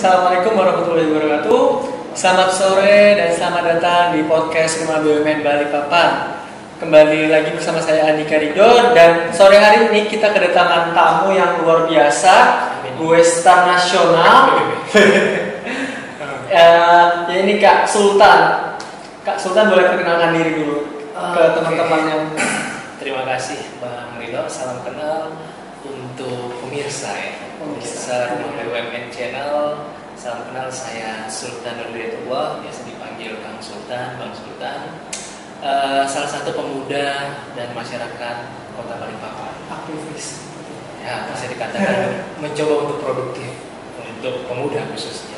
Assalamualaikum warahmatullahi wabarakatuh. Selamat sore dan selamat datang di podcast Rumah BUMN Balikpapan. Kembali lagi bersama saya Andika Ridho, dan sore hari ini kita kedatangan tamu yang luar biasa, gue star nasional. Ya ini Kak Sultan. Kak Sultan boleh perkenalkan diri dulu ke teman-teman yang. Terima kasih Bang Ridho, salam kenal untuk pemirsa ya. Pemirsa Rumah BUMN Channel, salam kenal, saya Sultan Nurhidayatullah, biasa dipanggil Kang Sultan, Bang Sultan. Salah satu pemuda dan masyarakat Kota Balikpapan. Aktivis. Ya, bisa dikatakan mencoba untuk produktif untuk pemuda khususnya.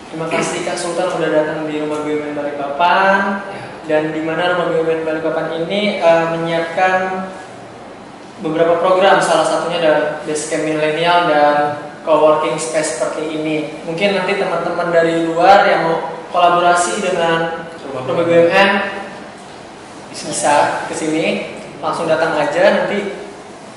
Terima kasih Kak Sultan sudah datang di Rumah BUMN Balikpapan. Ya. Dan di mana Rumah BUMN Balikpapan ini menyiapkan beberapa program, salah satunya adalah Basecamp Milenial dan Coworking Space seperti ini. Mungkin nanti teman-teman dari luar yang mau kolaborasi dengan Rumah BUMN bisa ke sini, langsung datang aja, nanti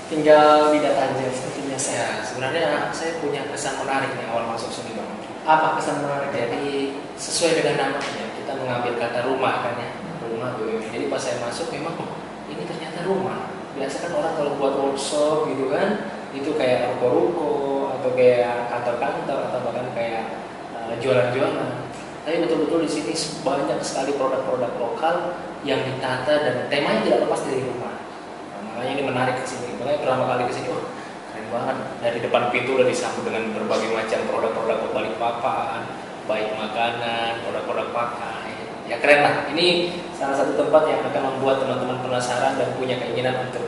tinggal didata aja seperti biasa. Ya, sebenarnya saya punya kesan menarik nih awal masuk sini Bang. Apa kesan menarik? Jadi sesuai dengan namanya, kita mengambil kata rumah kan ya, rumah BUMN. Jadi pas saya masuk memang ini ternyata rumah. Biasa kan orang kalau buat workshop gitu kan, itu kayak ruko-ruko atau kayak kantor-kantor atau bahkan kayak jualan-jualan. Tapi betul-betul di sini banyak sekali produk-produk lokal yang ditata dan temanya tidak lepas dari rumah. Nah, makanya ini menarik ke sini. Makanya pertama kali ke sini, wah keren banget. Dari depan pintu udah disambut dengan berbagai macam produk-produk Balikpapan, baik makanan, produk-produk pakai. Ya keren lah. Ini salah satu tempat yang akan membuat teman-teman penasaran dan punya keinginan untuk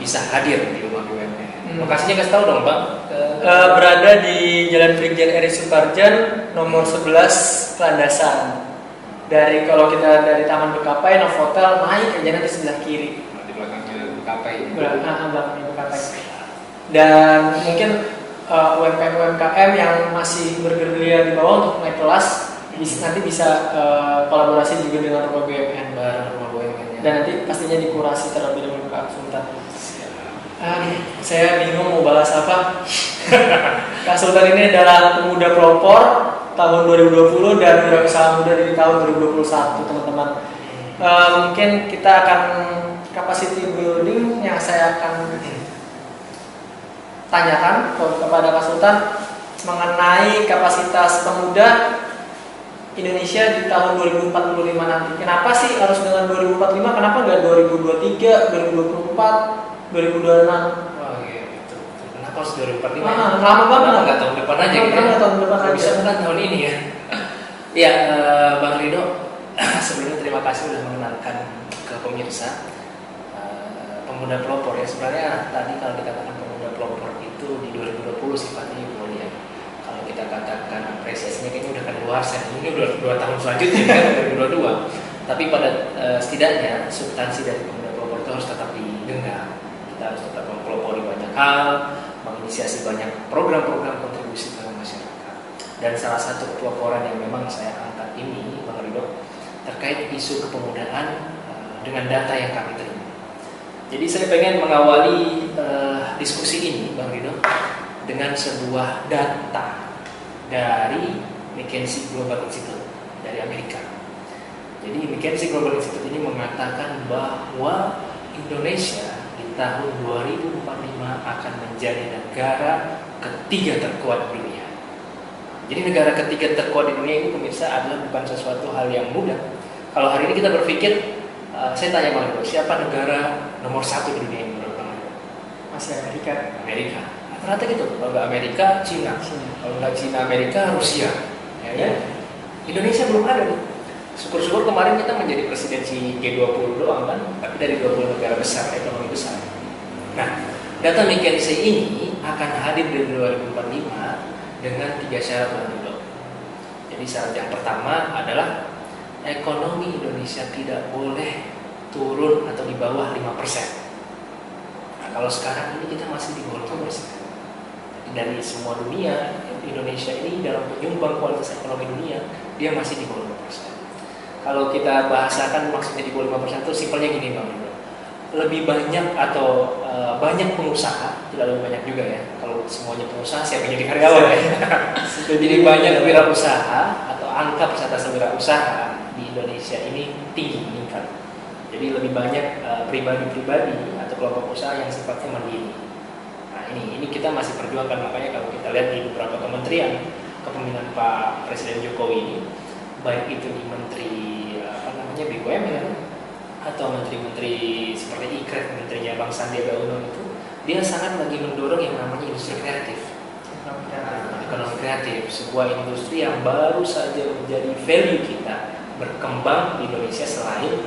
bisa hadir di Rumah BUMN. Lokasinya kasih tahu dong Bang. Berada di Jalan Brigjen Eri Suparjan nomor 11 Landasan. Kalau kita dari Taman Bekapai, Novotel naik aja nanti sebelah kiri. Di belakangnya Bekapai. Belakangnya Bekapai. Dan mungkin UMKM yang masih bergerilya di bawah untuk naik kelas nanti bisa kolaborasi juga dengan Rumah BUMN. Rumah BUMN ya. Dan nanti pastinya dikurasi terlebih dahulu Kak Sultan. Saya bingung mau balas apa. Kak Sultan ini adalah pemuda pelopor tahun 2020 dan wirausaha muda dari tahun 2021 teman-teman. Mungkin kita akan capacity building yang saya akan tanyakan kepada Kak Sultan mengenai kapasitas pemuda Indonesia di tahun 2045 nanti. Kenapa sih harus dengan 2045? Kenapa nggak 2023, 2024, 2026? Oh iya betul. Kenapa harus 2045? Lama banget. Nggak tahun depan aja gitu. Nggak tahun depan aja. Bisa bukan tahun ini ya. Ya Bang Ridho, sebelumnya terima kasih sudah mengenalkan ke pemirsa pemuda pelopor ya. Sebenarnya tadi kalau dikatakan pemuda pelopor itu di 2020 sifatnya ya. Kalau kita katakan apresiasinya kayaknya udah kan luar set. Ini udah 2 tahun selanjutnya kan 2022. Tapi pada setidaknya substansi dari pemuda pelopor itu harus tetap didengar. Kita harus tetap mempelopori banyak hal, menginisiasi banyak program-program kontribusi kepada masyarakat. Dan salah satu peloporan yang memang saya angkat ini, Bang Ridho, terkait isu kepemudaan dengan data yang kami terima. Jadi saya pengen mengawali diskusi ini, Bang Ridho, dengan sebuah data dari McKinsey Global Institute dari Amerika. Jadi McKinsey Global Institute ini mengatakan bahwa Indonesia di tahun 2045 akan menjadi negara ketiga terkuat di dunia. Jadi negara ketiga terkuat di dunia ini pemirsa adalah bukan sesuatu hal yang mudah. Kalau hari ini kita berpikir, saya tanya Bang Ridho, siapa negara nomor 1 di dunia ini menurut Bang Ridho? Masih Amerika. Amerika. Ternyata gitu. Kalau nggak Amerika, Cina. Kalau nggak Cina, Amerika, Rusia. Ya. Indonesia belum ada nih. Syukur-syukur kemarin kita menjadi presidensi G20 doang kan, tapi dari 20 negara besar, ekonomi besar. Nah, data McKinsey ini akan hadir di 2045 dengan 3 syarat Bang Ridho. Jadi syarat yang pertama adalah ekonomi Indonesia tidak boleh turun atau di bawah 5%. Nah, kalau sekarang ini kita masih di bawah 5%. Dari semua dunia, Indonesia ini dalam penyumbang kualitas ekonomi dunia, dia masih di bawah 5%. Kalau kita bahasakan maksudnya di bawah 5% itu simpelnya gini Bang Ridho. lebih banyak atau banyak pengusaha, tidak lebih banyak juga ya. Kalau semuanya pengusaha, siapa yang jadi karyawan ya? Jadi banyak wirausaha atau angka persentase wirausaha di Indonesia ini tinggi meningkat. Jadi lebih banyak pribadi-pribadi atau kelompok usaha yang sifatnya mandiri. Nah ini kita masih perjuangkan, makanya kalau kita lihat di beberapa kementerian kepemimpinan Pak Presiden Jokowi ini, baik itu di Menteri BUMN atau menteri-menteri seperti IKREK, menterinya Bang Sandiaga Uno itu, dia sangat lagi mendorong yang namanya industri kreatif. Ekonomi kreatif, sebuah industri yang baru saja menjadi value kita berkembang di Indonesia selain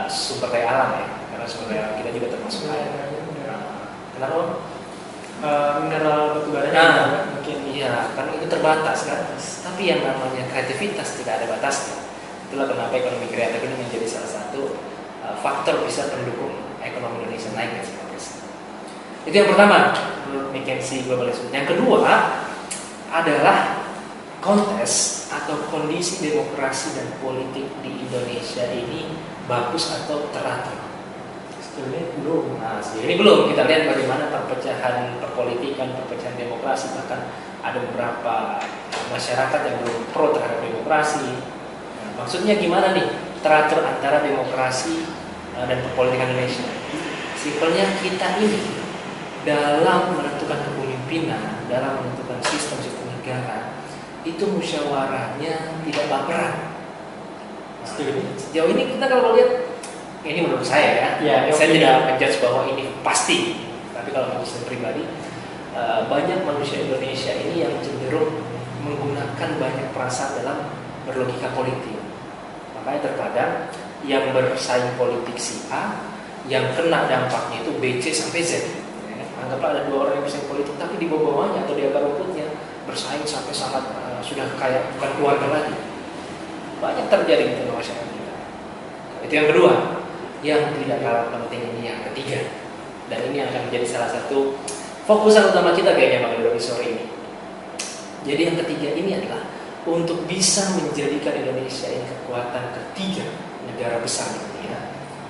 sumber daya alam ya, karena sumber daya alam kita juga termasuk air. Kenapa? Mineral batu bara mungkin iya, karena itu terbatas kan. Tapi yang namanya kreativitas tidak ada batasnya. Itulah kenapa ekonomi kreatif ini menjadi salah satu faktor bisa pendukung ekonomi Indonesia naik. Itu yang pertama, menurut McKinsey Global Institute. Yang kedua adalah kontes atau kondisi demokrasi dan politik di Indonesia ini bagus atau teratur. Belum. Nah, sejauh ini belum. Kita lihat bagaimana perpecahan perpolitikan, perpecahan demokrasi, bahkan ada beberapa masyarakat yang belum pro terhadap demokrasi. Nah, maksudnya gimana nih teratur antara demokrasi dan perpolitikan Indonesia? Simpelnya kita ini dalam menentukan kepemimpinan, dalam menentukan sistem negara, itu musyawarahnya tidak baperan. Sejauh ini kita kalau lihat, ini menurut saya ya, saya tidak menjudge bahwa ini pasti, tapi kalau menurut saya pribadi, banyak manusia Indonesia ini yang cenderung menggunakan banyak perasaan dalam berlogika politik. Makanya terkadang yang bersaing politik si A, yang kena dampaknya itu B, C sampai Z. Anggaplah ada dua orang yang bersaing politik, tapi di bawah-bawahnya atau di akar rumputnya bersaing sampai sangat sudah kayak bukan keluarga lagi. Banyak terjadi di tengah masyarakat kita. Itu yang kedua. Yang tidak kalah penting ini yang ketiga, dan ini akan menjadi salah satu fokusan utama kita kayaknya Bang Rido sore ini. Jadi yang ketiga ini adalah untuk bisa menjadikan Indonesia ini kekuatan ketiga negara besar di dunia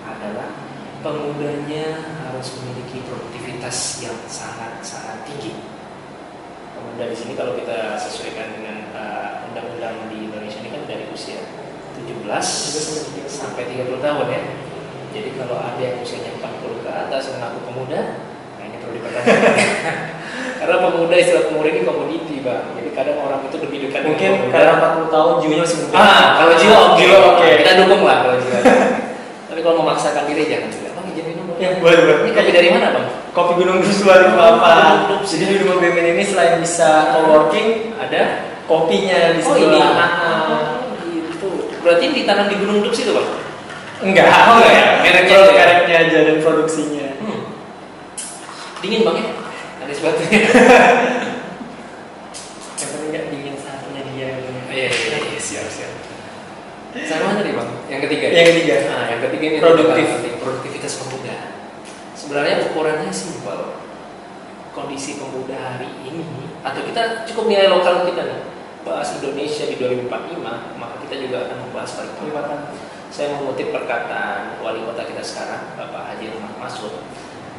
adalah pemudanya harus memiliki produktivitas yang sangat-sangat tinggi. Pemuda di sini kalau kita sesuaikan dengan undang-undang di Indonesia ini kan dari usia 17 sampai 30 tahun ya. Jadi kalau ada yang usianya 40 ke atas mengaku pemuda, nah ini perlu dipertanyakan. Karena pemuda, istilah pemuda ini komoditi Bang. Jadi kadang orang itu lebih dekat mungkin karena 40 tahun jiwanya masih muda. Kalau jiwa oke. Okay. Kita dukung lah kalau jiwa. Tapi kalau memaksakan diri jangan juga. Bang izin minum. Ya, boleh. Ini kopi dari mana Bang? Kopi Gunung Dus 258. Jadi di rumah BUMN ini selain bisa co-working, ada kopinya di sebelah. Gitu. Berarti ditanam di Gunung Dus itu Bang? Enggak ya. Mereknya aja dan produksinya. Dingin Bang ya? Ada sebatunya. Yang penting nggak dingin saatnya dia. Iya, siap. Sama mana nih Bang? Yang ketiga. Yang ketiga. Nah, yang ketiga ini produktivitas pemuda. Sebenarnya ukurannya simpel. Kondisi pemuda hari ini, atau kita cukup nilai lokal kita nih, bahas Indonesia di 2045, maka kita juga akan membahas Balikpapan. Saya mengutip perkataan wali kota kita sekarang, Bapak Haji Rumah Masud.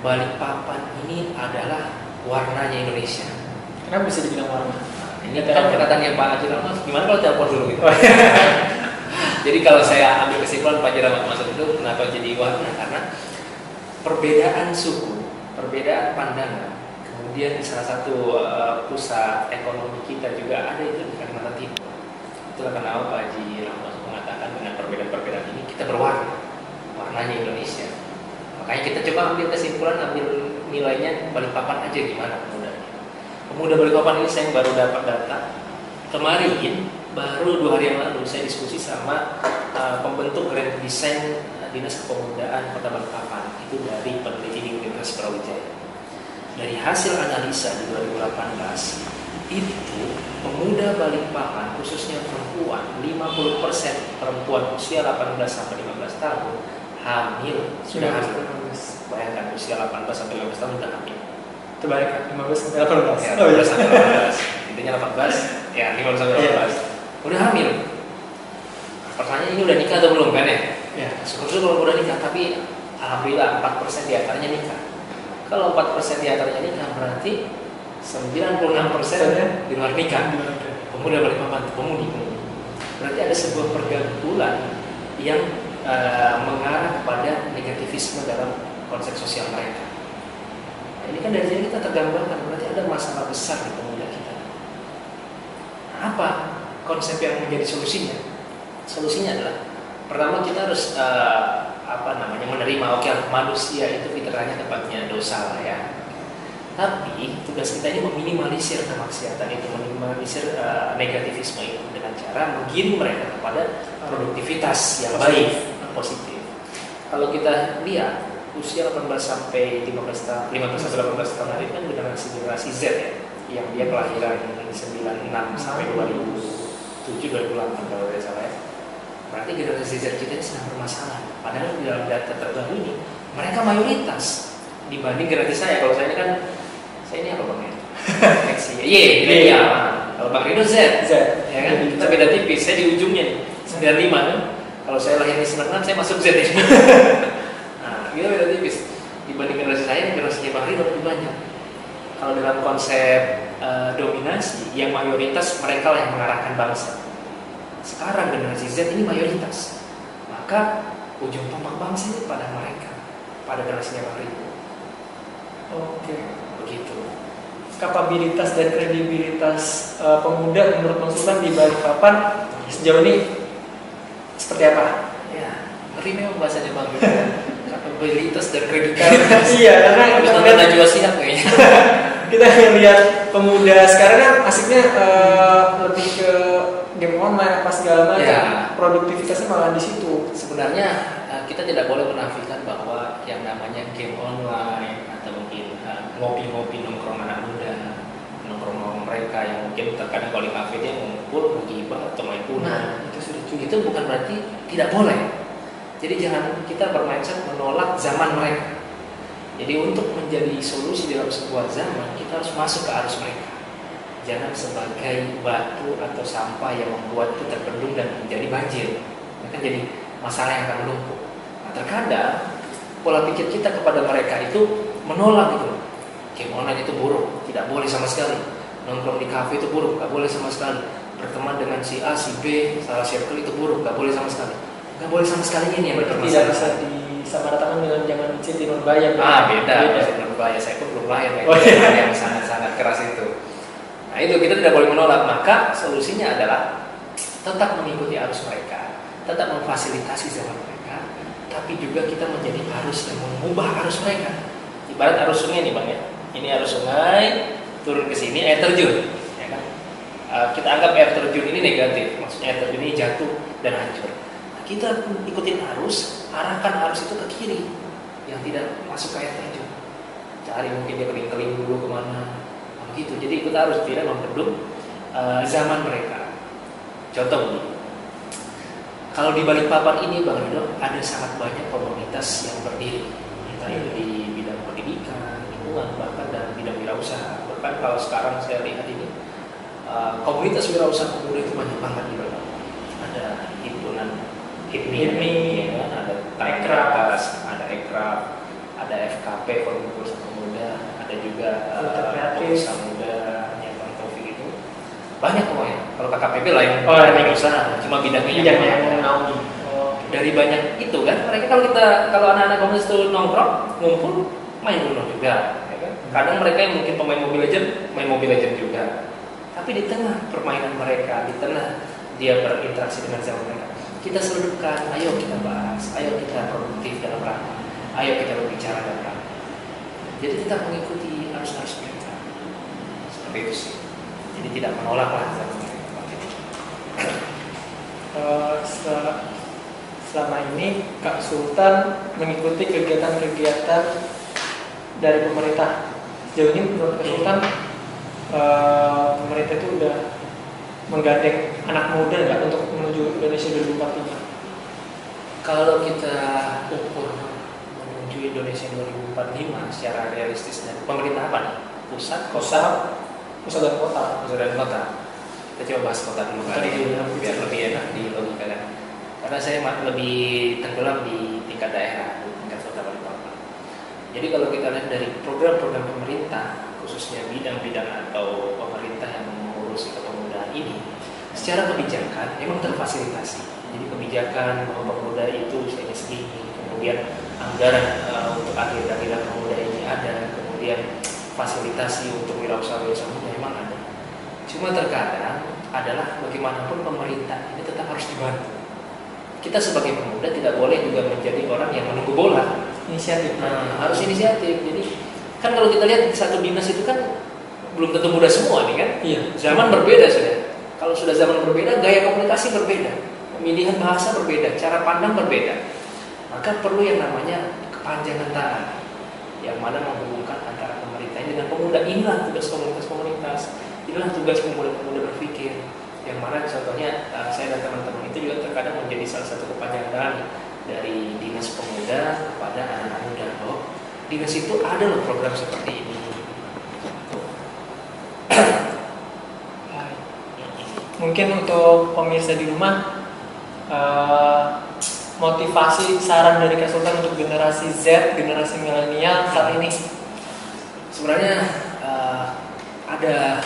Balikpapan ini adalah warnanya Indonesia. Kenapa bisa dibilang warna? Nah, ini kan perkataan yang Pak Haji Rumah Masud. Gimana kalau telepon dulu gitu? Jadi kalau saya ambil kesimpulan Pak Haji Rumah Masud itu kenapa jadi warna? Karena perbedaan suku, perbedaan pandangan, kemudian salah satu pusat ekonomi kita juga ada itu di Kalimantan Timur. Itulah kenapa Pak Haji Rumah Masud mengatakan dengan perbedaan-perbedaan ini kita berwarna, warnanya Indonesia. Makanya kita coba ambil kesimpulan, ambil nilainya Balikpapan aja gimana pemudanya. Pemuda Balikpapan ini saya baru dapat data kemarin, baru 2 hari yang lalu saya diskusi sama pembentuk Grand Design Dinas Kepemudaan Kota Balikpapan, itu dari peneliti di Universitas Brawijaya. Dari hasil analisa di 2018 itu pemuda Balikpapan khususnya perempuan, 50% perempuan usia 18 sampai 15 tahun hamil, sudah hamil. Bayangkan usia 18 sampai 15 tahun sudah hamil. Terbalik 15 sampai 18. Ya, 15 sampai 18. Intinya 18, ya 15 sampai 18. Udah hamil. Pertanyaannya ini udah nikah atau belum kan ya? Ya. Syukur-syukur kalau udah nikah, tapi alhamdulillah 4% diantaranya nikah. Kalau 4% diantaranya nikah berarti 96% di luar nikah. Pemuda Balikpapan, pemudi. Berarti ada sebuah pergaulan yang mengarah kepada negativisme dalam konsep sosial mereka. Nah, ini kan dari sini kita tergambarkan berarti ada masalah besar di pemuda kita. Nah, apa konsep yang menjadi solusinya? Solusinya adalah pertama kita harus menerima oke, manusia itu fitrahnya tempatnya dosa lah ya. Tapi tugas kita ini meminimalisir kemaksiatan itu, meminimalisir negativisme itu dengan cara menggiring mereka kepada produktivitas yang baik, positif. Kalau kita lihat usia 18 sampai 15 tahun, 15 sampai 18 tahun hari kan generasi Z ya, yang dia kelahiran 96 sampai 2007 2008 kalau tidak salah ya. Berarti generasi Z kita ini sedang bermasalah. Padahal di dalam data terbaru ini mereka mayoritas dibanding generasi saya. Kalau saya ini kan, saya ini apa bang ya? Iya. Kalau Bang Rido Z, ya kan? Kita beda tipis. Saya di ujungnya nih, 95 kan. Kalau saya lahir di 96, saya masuk Z ini. Nah, kita beda tipis. Dibanding generasi saya, generasinya Bang Rido lebih banyak. Kalau dalam konsep dominasi, yang mayoritas mereka lah yang mengarahkan bangsa. Sekarang generasi Z ini mayoritas, maka ujung tombak bangsa ini pada mereka, pada generasinya Bang Rido. Oke. Begitu. Kapabilitas dan kredibilitas pemuda menurut Bang Sultan di Balikpapan sejauh ini seperti apa? Ya, ngeri memang bahasanya Bang Rido. Kapabilitas dan kredibilitas. Iya, karena habis nonton Najwa Shihab kayaknya. Kita lihat pemuda sekarang kan asiknya lebih ke game online apa segala macam. Ya. Produktivitasnya malah di situ. Sebenarnya kita tidak boleh menafikan bahwa yang namanya game online atau mungkin ngopi-ngopi nongkrong anak muda, nongkrong mereka yang mungkin terkadang kalau di kafe dia ngumpul, menggibah atau main punah, itu sudah cukup. Itu bukan berarti tidak boleh. Jadi jangan kita bermindset menolak zaman mereka. Jadi untuk menjadi solusi dalam sebuah zaman kita harus masuk ke arus mereka. Jangan sebagai batu atau sampah yang membuat itu terbendung dan menjadi banjir. Itu kan jadi masalah yang akan menumpuk. Nah, terkadang pola pikir kita kepada mereka itu menolak gitu. Game online itu buruk, tidak boleh sama sekali. Nongkrong di kafe itu buruk, nggak boleh sama sekali. Berteman dengan si A, si B, salah circle itu buruk, nggak boleh sama sekali. Nggak boleh sama sekali ini yang tidak bisa disamaratakan dengan jangan Siti Nurbaya. Beda. Siti Nurbaya, saya pun belum lahir yang sangat-sangat keras itu. Nah itu kita tidak boleh menolak. Maka solusinya adalah tetap mengikuti arus mereka, tetap memfasilitasi zaman mereka, tapi juga kita menjadi arus yang mengubah arus mereka. Ibarat arus sungai nih bang ya. Ini arus sungai turun ke sini air terjun, ya kan? Kita anggap air terjun ini negatif, maksudnya air terjun ini jatuh dan hancur. Kita ikutin arus, arahkan arus itu ke kiri yang tidak masuk ke air terjun. Cari mungkin dia keling-keling dulu kemana, begitu. Jadi ikut arus, tidak membendung zaman mereka. Contoh begini, kalau di Balikpapan ini Bang Rido ada sangat banyak komunitas yang berdiri, entah itu di bidang pendidikan, lingkungan, bahkan dalam bidang wirausaha. Bahkan kalau sekarang saya lihat ini komunitas wirausaha pemuda itu banyak banget di Balikpapan. Ada himpunan HIPMI, ya kan? Ada Ekraf, ada Ekraf, ada FKP Forum Pengusaha Pemuda, ada juga pengusaha muda yang Bang Taufik itu banyak pokoknya. Kalau KKPB lain pengusaha, cuma bidangnya yang menaungi. Dari banyak itu kan, mereka kalau anak-anak komunitas itu nongkrong, ngumpul, main Uno juga, ya kan? Kadang mereka yang mungkin pemain Mobile Legends, main Mobile Legends juga. Tapi di tengah permainan mereka, di tengah dia berinteraksi dengan zaman mereka, kita seludupkan, ayo kita bahas, ayo kita produktif dalam rangka, ayo kita berbicara dalam rangka. Jadi kita mengikuti arus-arus mereka. Seperti itu sih. Jadi tidak menolak lah zaman mereka. Selama ini Kak Sultan mengikuti kegiatan-kegiatan dari pemerintah. Sejauh ini menurut Kak Sultan pemerintah itu udah menggandeng anak muda nggak untuk menuju Indonesia 2045? Kalau kita ukur menuju Indonesia 2045 secara realistis dan pemerintah apa nih? Pusat dan kota. Kita coba bahas kota dulu kali biar lebih enak di logika kan. Karena saya lebih tenggelam di tingkat daerah, tingkat kota. Jadi kalau kita lihat dari program-program pemerintah, khususnya bidang-bidang atau pemerintah yang mengurus kepemudaan ini, secara kebijakan memang terfasilitasi. Jadi kebijakan bahwa pemuda itu usianya segini, kemudian anggaran untuk agenda pemuda ini ada, kemudian fasilitasi untuk wirausaha-wirausaha muda memang ada. Cuma terkadang adalah bagaimanapun pemerintah ini tetap harus dibantu. Kita sebagai pemuda tidak boleh juga menjadi orang yang menunggu bola. Inisiatif. Harus inisiatif. Jadi kan kalau kita lihat satu dinas itu kan belum tentu muda semua nih kan. Iya. Zaman berbeda sudah. Kalau sudah zaman berbeda, gaya komunikasi berbeda, pemilihan bahasa berbeda, cara pandang berbeda. Maka perlu yang namanya kepanjangan tangan, yang mana menghubungkan antara pemerintah dengan pemuda. Inilah tugas komunitas-komunitas, inilah tugas pemuda-pemuda berpikir. Yang mana contohnya saya dan teman-teman itu juga terkadang menjadi salah satu kepanjangan tangan dari dinas pemuda kepada anak-anak muda. Oh, dinas itu ada loh program seperti ini. Mungkin untuk pemirsa di rumah, motivasi saran dari Kak Sultan untuk generasi Z, generasi milenial saat ini. Sebenarnya ada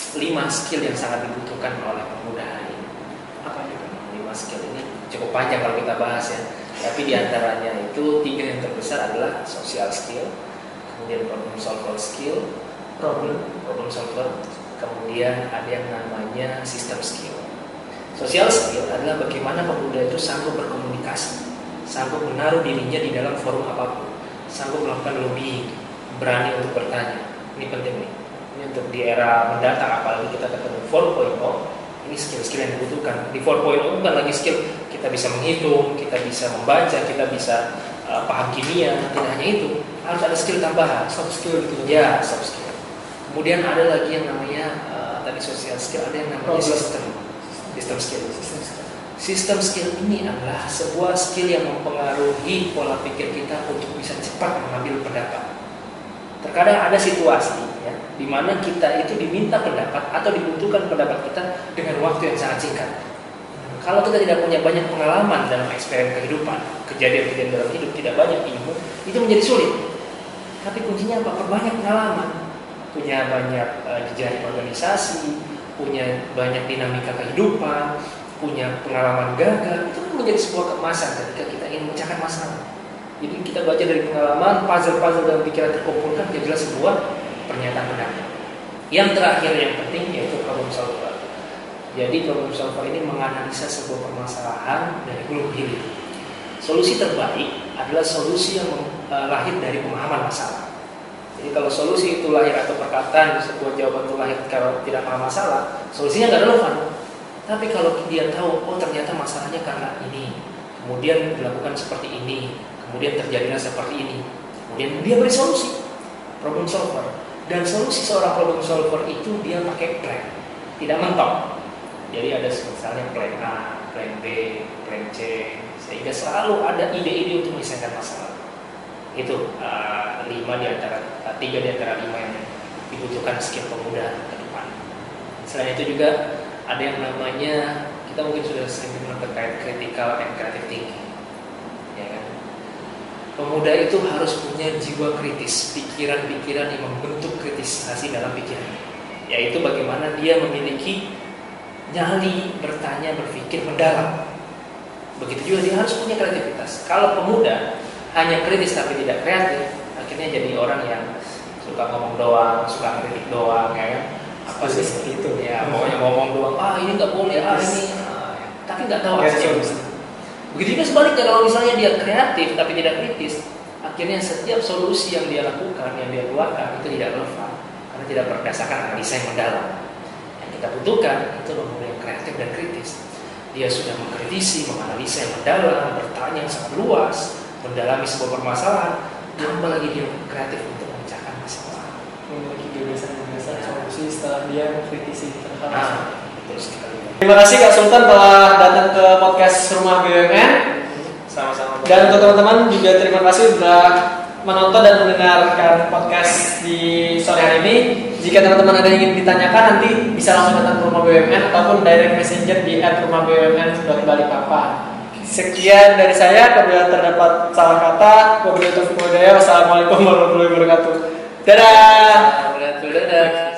5 skill yang sangat dibutuhkan oleh pemuda hari ini. Apa itu? 5 skill ini cukup panjang kalau kita bahas ya. Tapi diantaranya itu 3 yang terbesar adalah social skill, kemudian problem solver skill, problem solver, kemudian ada yang namanya system skill. Social skill adalah bagaimana pemuda itu sanggup berkomunikasi, sanggup menaruh dirinya di dalam forum apapun, sanggup melakukan lobbying, berani untuk bertanya. Ini penting nih. Ini untuk di era mendatang, apalagi kita ketemu 4.0, ini skill-skill yang dibutuhkan. Di 4.0 bukan lagi skill kita bisa menghitung, kita bisa membaca, kita bisa paham kimia. Tidak hanya itu, harus ada skill tambahan, Soft skill gitu. ya, soft skill. Kemudian ada lagi yang namanya tadi social skill, ada yang namanya system skill. System skill ini adalah sebuah skill yang mempengaruhi pola pikir kita untuk bisa cepat mengambil pendapat. Terkadang ada situasi ya, di mana kita itu diminta pendapat atau dibutuhkan pendapat kita dengan waktu yang sangat singkat. Kalau kita tidak punya banyak pengalaman dalam eksperimen kehidupan, kejadian-kejadian dalam hidup, tidak banyak ilmu, itu menjadi sulit. Tapi kuncinya apa? Perbanyak pengalaman. Punya banyak jejaring organisasi, punya banyak dinamika kehidupan, punya pengalaman gagal, itu kan menjadi sebuah keemasan ketika kita ingin memecahkan masalah. Jadi kita baca dari pengalaman, puzzle-puzzle dalam pikiran terkumpulkan, jadi jelas sebuah pernyataan pendapat. Yang terakhir yang penting yaitu problem solver. Jadi problem solver ini menganalisa sebuah permasalahan dari hulu ke hilir. Solusi terbaik adalah solusi yang lahir dari pemahaman masalah. Jadi kalau solusi itu lahir atau perkataan sebuah jawaban itu lahir kalau tidak paham masalah, solusinya nggak relevan. Tapi kalau dia tahu, oh ternyata masalahnya karena ini, kemudian dilakukan seperti ini, kemudian terjadilah seperti ini, kemudian dia beri solusi, problem solver. Dan solusi seorang problem solver itu dia pakai plan, tidak mentok. Jadi ada misalnya plan A, plan B, plan C, sehingga selalu ada ide-ide untuk menyelesaikan masalah. Itu 3 di antara 5 yang dibutuhkan skill pemuda ke depan. Selain itu juga ada yang namanya, kita mungkin sudah sering dengar terkait critical and creative thinking, ya kan? Pemuda itu harus punya jiwa kritis, pikiran-pikiran yang membentuk kritisasi dalam pikiran, yaitu bagaimana dia memiliki nyali bertanya, berpikir mendalam. Begitu juga dia harus punya kreativitas. Kalau pemuda hanya kritis tapi tidak kreatif, akhirnya jadi orang yang suka ngomong doang, suka kritik doang, ya kan? Apa sih seperti itu? Ya, pokoknya ngomong doang. Ini nggak boleh, ini. Tapi nggak tahu hasilnya. Begitu juga sebaliknya, kalau misalnya dia kreatif tapi tidak kritis, akhirnya setiap solusi yang dia lakukan, yang dia keluarkan itu tidak relevan karena tidak berdasarkan analisa yang mendalam. Yang kita butuhkan itu pemuda yang kreatif dan kritis. Dia sudah mengkritisi, menganalisa yang mendalam, bertanya yang sangat luas, mendalami sebuah permasalahan, tambah lagi dia kreatif untuk memecahkan masalah. Memiliki gagasan-gagasan solusi setelah dia mengkritisi terhadap betul sekali. Terima kasih Kak Sultan telah datang ke podcast Rumah BUMN. Sama-sama. Dan untuk teman-teman juga terima kasih sudah menonton dan mendengarkan podcast di sore hari ini. Jika teman-teman ada yang ingin ditanyakan, nanti bisa langsung datang ke Rumah BUMN ataupun direct messenger di @rumahbumn.balikpapan. Sekian dari saya, apabila terdapat salah kata, wabillahi taufiq wal hidayah. Wassalamualaikum warahmatullahi wabarakatuh. Dadah. Dadah.